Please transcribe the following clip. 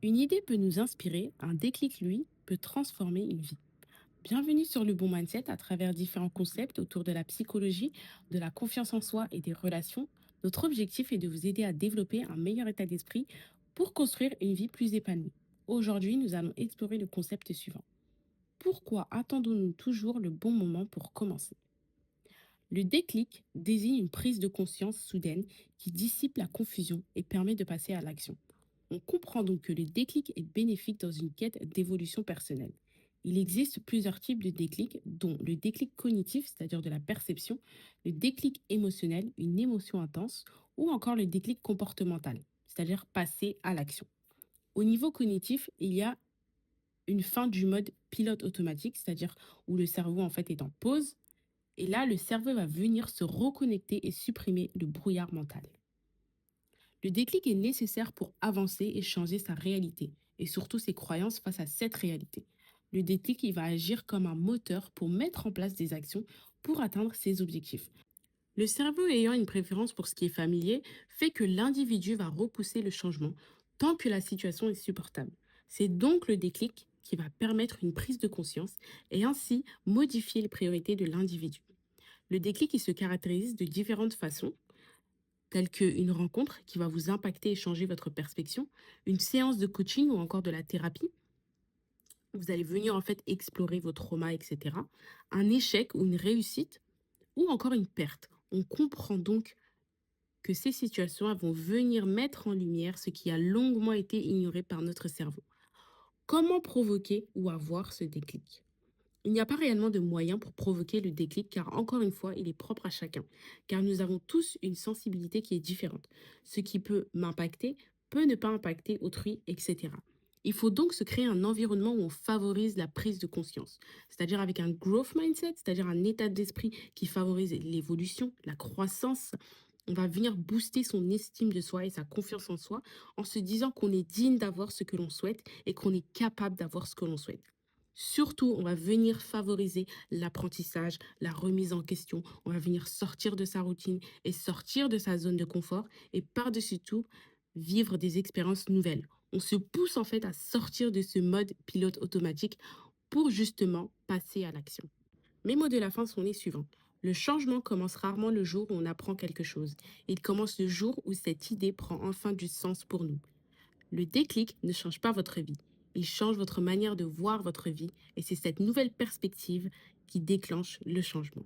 Une idée peut nous inspirer, un déclic, lui, peut transformer une vie. Bienvenue sur le bon mindset à travers différents concepts autour de la psychologie, de la confiance en soi et des relations. Notre objectif est de vous aider à développer un meilleur état d'esprit pour construire une vie plus épanouie. Aujourd'hui, nous allons explorer le concept suivant. Pourquoi attendons-nous toujours le bon moment pour commencer? Le déclic désigne une prise de conscience soudaine qui dissipe la confusion et permet de passer à l'action. On comprend donc que le déclic est bénéfique dans une quête d'évolution personnelle. Il existe plusieurs types de déclics, dont le déclic cognitif, c'est-à-dire de la perception, le déclic émotionnel, une émotion intense, ou encore le déclic comportemental, c'est-à-dire passer à l'action. Au niveau cognitif, il y a une fin du mode pilote automatique, c'est-à-dire où le cerveau en fait est en pause, et là le cerveau va venir se reconnecter et supprimer le brouillard mental. Le déclic est nécessaire pour avancer et changer sa réalité, et surtout ses croyances face à cette réalité. Le déclic, il va agir comme un moteur pour mettre en place des actions pour atteindre ses objectifs. Le cerveau ayant une préférence pour ce qui est familier fait que l'individu va repousser le changement tant que la situation est supportable. C'est donc le déclic qui va permettre une prise de conscience et ainsi modifier les priorités de l'individu. Le déclic, il se caractérise de différentes façons telles qu'une rencontre qui va vous impacter et changer votre perspective, une séance de coaching ou encore de la thérapie. Vous allez venir en fait explorer vos traumas, etc. Un échec ou une réussite ou encore une perte. On comprend donc que ces situations elles vont venir mettre en lumière ce qui a longuement été ignoré par notre cerveau. Comment provoquer ou avoir ce déclic? Il n'y a pas réellement de moyen pour provoquer le déclic car encore une fois, il est propre à chacun. Car nous avons tous une sensibilité qui est différente. Ce qui peut m'impacter peut ne pas impacter autrui, etc. Il faut donc se créer un environnement où on favorise la prise de conscience, c'est-à-dire avec un growth mindset, c'est-à-dire un état d'esprit qui favorise l'évolution, la croissance. On va venir booster son estime de soi et sa confiance en soi en se disant qu'on est digne d'avoir ce que l'on souhaite et qu'on est capable d'avoir ce que l'on souhaite. Surtout, on va venir favoriser l'apprentissage, la remise en question. On va venir sortir de sa routine et sortir de sa zone de confort et par-dessus tout, vivre des expériences nouvelles. On se pousse en fait à sortir de ce mode pilote automatique pour justement passer à l'action. Mes mots de la fin sont les suivants. Le changement commence rarement le jour où on apprend quelque chose. Il commence le jour où cette idée prend enfin du sens pour nous. Le déclic ne change pas votre vie. Il change votre manière de voir votre vie et c'est cette nouvelle perspective qui déclenche le changement.